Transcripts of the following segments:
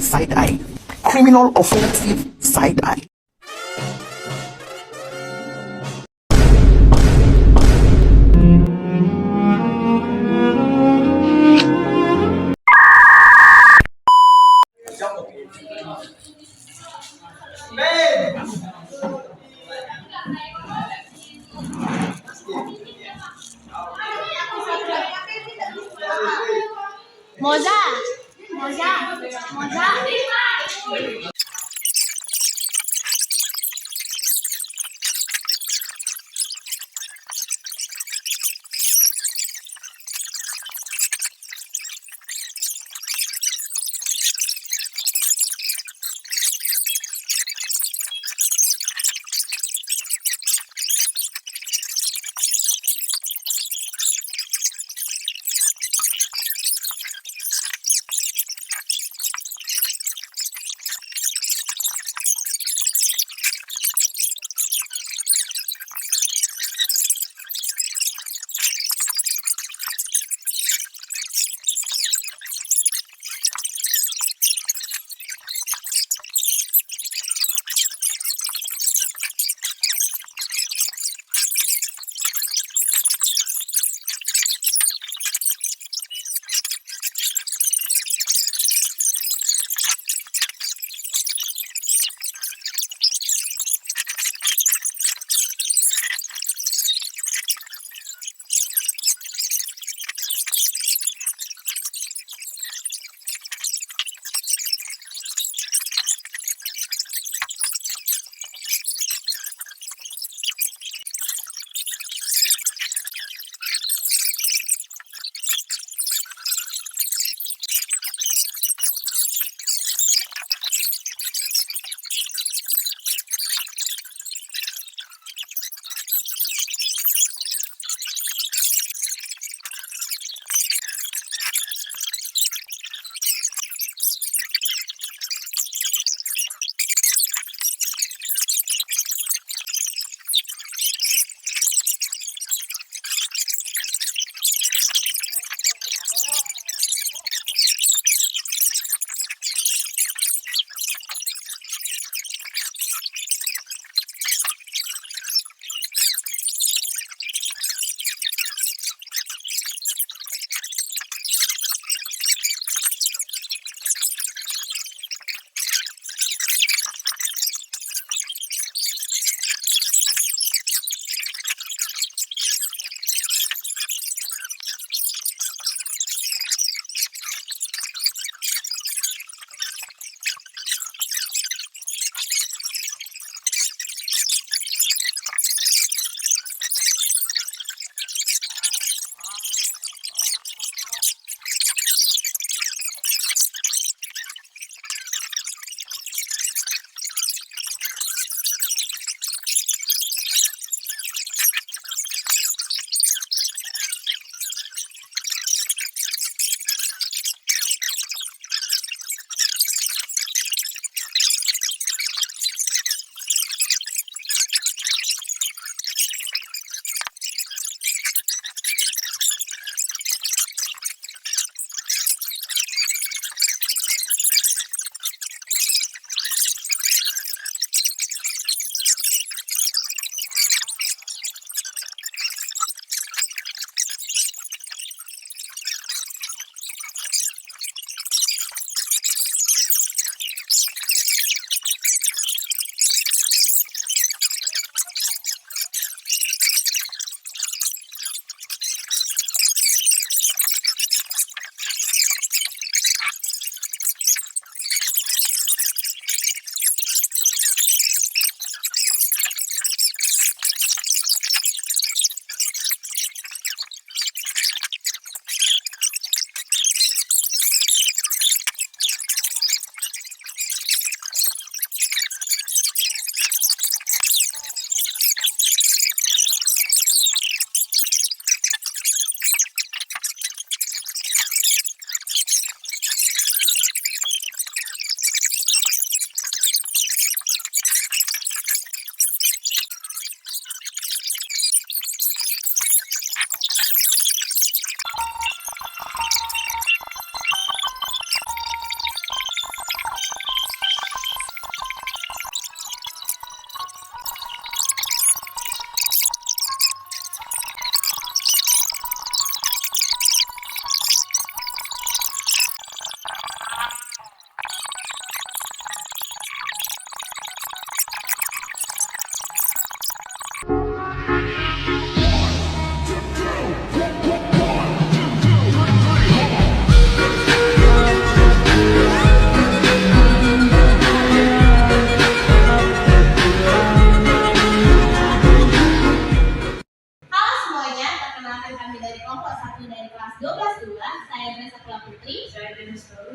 side eye. Criminal offensive side eye. Moza, Moza, Moza.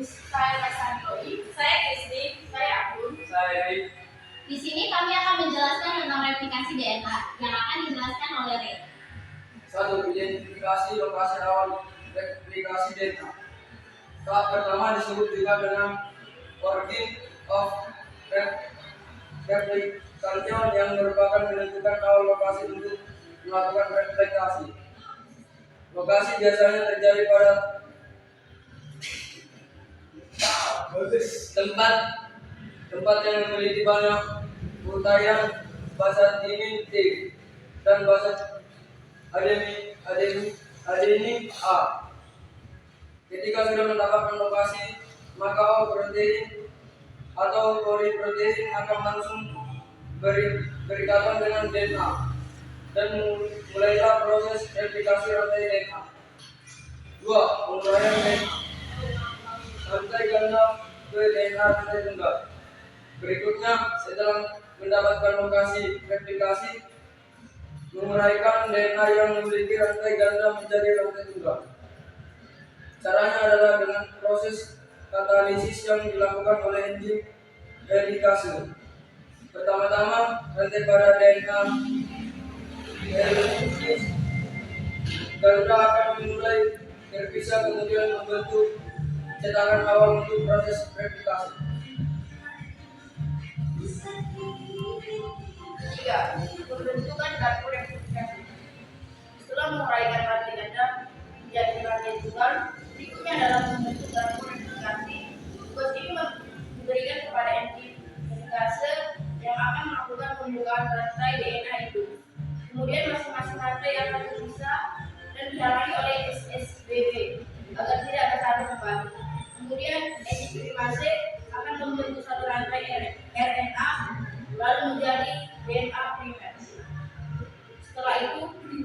Saya Rasantoi. Saya Kristi. Saya Akun. Saya Eri. Di sini kami akan menjelaskan tentang replikasi DNA yang akan dijelaskan oleh Ray. 1. Identifikasi lokasi awal replikasi DNA. Tahap pertama disebut juga dengan origin of replication yang merupakan menentukan awal lokasi untuk melakukan replikasi. Lokasi biasanya terjadi pada tempat yang memiliki banyak uraian basa timin T dan basa adenin A. Ketika sudah mendapatkan lokasi, maka protein atau poliprotein akan langsung berikatan dengan DNA dan mulailah proses replikasi rantai DNA. 2. Penguraian DNA rantai ganda ke DNA rantai tunggal. Berikutnya, setelah mendapatkan lokasi replikasi, menguraikan DNA yang memiliki rantai ganda menjadi rantai tunggal. Caranya adalah dengan proses katalisis yang dilakukan oleh enzim helikase. Pertama-tama, rantai pada DNA helikase ganda akan mulai terpisah kemudian membentuk cetakan awal untuk proses replikasi. 3. Pembentukan dapur replikasi. Setelah menguraikan rantai ganda menjadi rantai tunggal, berikutnya adalah membentuk dapur replikasi. Tugas ini diberikan kepada enzim helikase yang akan melakukan pembukaan rantai DNA itu. Kemudian masing-masing rantai akan terpisah dan dihalangi oleh SSBB agar tidak ada saling kembali. Kemudian enzim helikase akan membentuk satu rantai RNA lalu menjadi DNA primer. Setelah itu,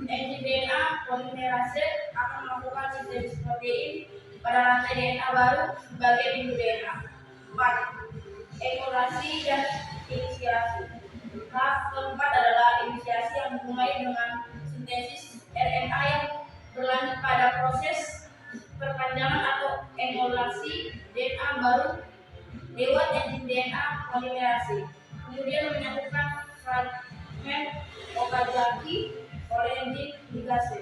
enzim DNA polimerase akan melakukan sintesis protein pada rantai DNA baru sebagai induk DNA. 4. Emulasi dan inisiasi. Tahap keempat adalah inisiasi yang dimulai dengan sintesis RNA yang berlanjut pada proses perpanjangan atau emulasi DNA baru lewat enzim DNA polimerase. Kemudian menyatukan fragmen Okazaki oleh enzim ligase.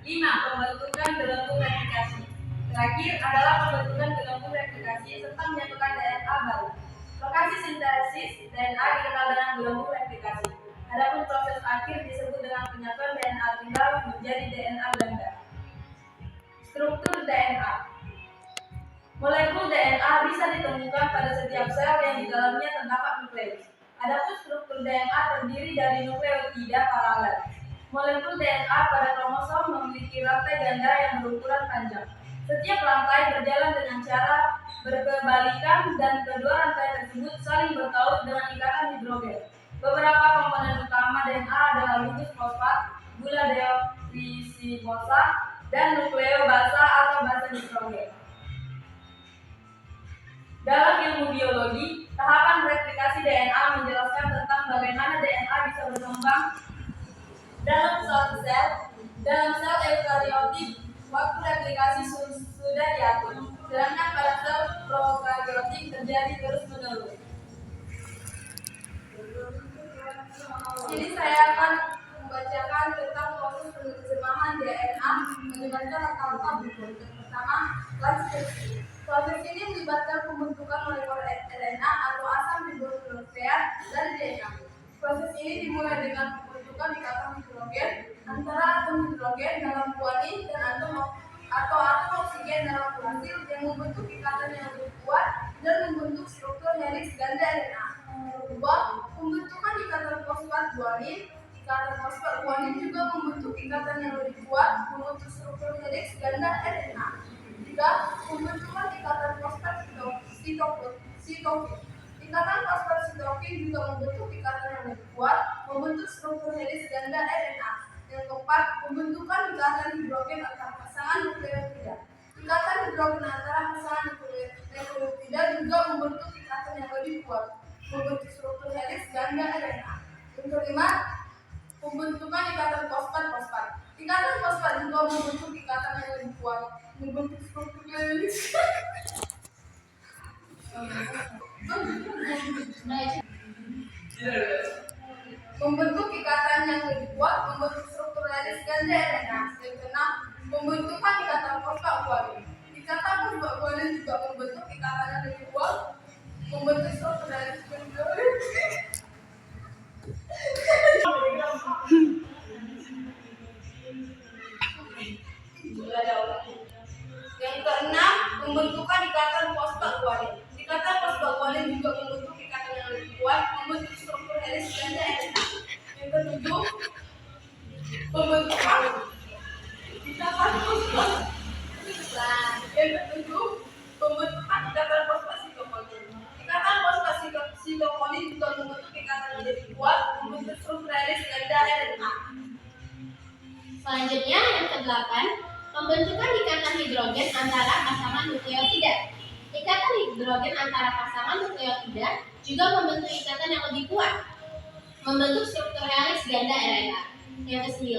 5. Pembentukan gelembung replikasi. Terakhir adalah pembentukan gelembung replikasi serta menyatukan DNA baru. Lokasi sintesis DNA dikenal dengan gelembung replikasi. Adapun proses akhir disebut dengan penyatuan DNA tunggal menjadi DNA ganda. Struktur DNA. Molekul DNA bisa ditemukan pada setiap sel yang di dalamnya terdapat nukleus. Adapun struktur DNA terdiri dari nukleotida paralel. Molekul DNA pada kromosom memiliki rantai ganda yang berukuran panjang. Setiap rantai berjalan dengan cara berkebalikan dan kedua rantai tersebut saling bertaut dengan ikatan hidrogen. Beberapa komponen utama DNA adalah gugus fosfat, gula deoksiribosa, dan nukleobasa atau basa hidrogen. Dalam ilmu biologi, tahapan replikasi DNA menjelaskan tentang bagaimana DNA bisa berkembang dalam suatu sel. Dalam sel eukariotik, waktu replikasi sudah diatur, sedangkan pada sel prokariotik terjadi terus-menerus. Jadi saya akan membacakan tentang proses penerjemahan DNA melibatkan langkah-langkah berikut. Pertama, transkripsi. Proses ini melibatkan pembentukan molekul RNA atau asam ribonukleat dari DNA. Proses ini dimulai dengan pembentukan ikatan hidrogen antara atom hidrogen dalam guanin dan atom oksigen dalam kloropil yang membentuk ikatan yang lebih kuat dan membentuk struktur heliks ganda RNA. Kedua, pembentukan ikatan fosfat guanin. Ikatan fosfat guanin juga membentuk ikatan yang lebih kuat, membentuk struktur heliks ganda RNA. Tiga, pembentukan ikatan fosfat sitokin. Ikatan fosfat sitokin juga membentuk ikatan yang lebih kuat, membentuk struktur heliks ganda RNA. Yang keempat, pembentukan ikatan hidrogen antara pasangan nukleotida. Ikatan hidrogen antara pasangan nukleotida juga membentuk ikatan yang lebih kuat, membentuk struktur heliks ganda RNA. Yang kelima, pembentukan ikatan fosfat-fosfat. kuat membentuk struktur helix. Membentuk ikatan yang lebih kuat, membentuk struktur helix ganda RNA. Yang keenam, pembentukan ikatan fosfatguanin. Ikatan fosfatguanin juga membentuk ikatan yang lebih kuat, membentuk struktur helix ganda. Yang keenam, pembentukan ikatan fosfatguanin. Ikatan fosfatguanin juga membentuk ikatan yang lebih kuat, membentuk struktur helix ganda RNA. Yang ketujuh, pembentukan ikatan fosfat. Yang ketujuh, pembentukan ikatan fosfat sitokolin. Ikatan fosfat sitokolin juga membentuk ikatan yang lebih kuat, membentuk struktur helix ganda RNA. Selanjutnya yang ke-8, pembentukan ikatan hidrogen antara pasangan nukleotida. Ikatan hidrogen antara pasangan nukleotida juga membentuk ikatan yang lebih kuat, membentuk struktur helix ganda RNA. Yang ke-9,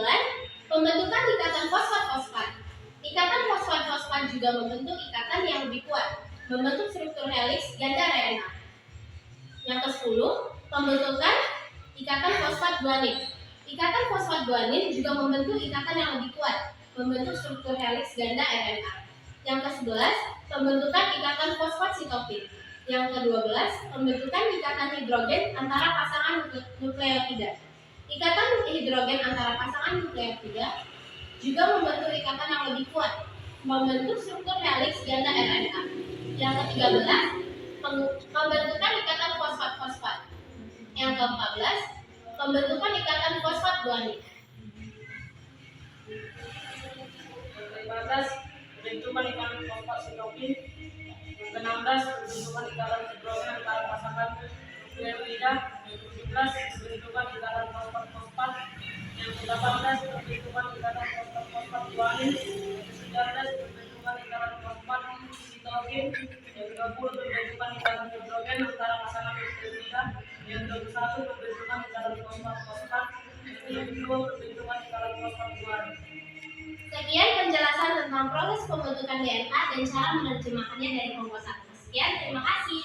pembentukan ikatan fosfat-fosfat. Ikatan fosfat-fosfat juga membentuk ikatan yang lebih kuat, membentuk struktur helix ganda RNA. Yang ke-10, pembentukan ikatan fosfat guanin. Ikatan fosfat guanin juga membentuk ikatan yang lebih kuat, membentuk struktur helix ganda RNA. Yang ke-11, pembentukan ikatan fosfat sitopin. Yang ke-12, pembentukan ikatan hidrogen antara pasangan nukleotida. Ikatan hidrogen antara pasangan nukleotida juga membentuk ikatan yang lebih kuat, membentuk struktur helix ganda RNA. Yang ke-13, pembentukan ikatan fosfat-fosfat. Yang ke-14, pembentukan ikatan fosfat guanin. Yang ke-15, pembentukan ikatan fosfat sitopin. Yang ke-16, pembentukan ikatan hidrogen antara pasangan nukleotida. Yang ke-17, pembentukan ikatan fosfat-fosfat. Yang ke-18, pembentukan ikatan fosfat-fosfat guanin. Yang ke-19, pembentukan ikatan fosfat sitopin. Yang ke-20, pembentukan ikatan hidrogen antara pasangan nukleotida. Yang ke-21, pembentukan ikatan fosfat-fosfat. Yang ke-22, pembentukan ikatan fosfat guanin. Sekian penjelasan tentang proses pembentukan DNA dan cara menerjemahkannya dari Kelompok 1. Sekian, terima kasih.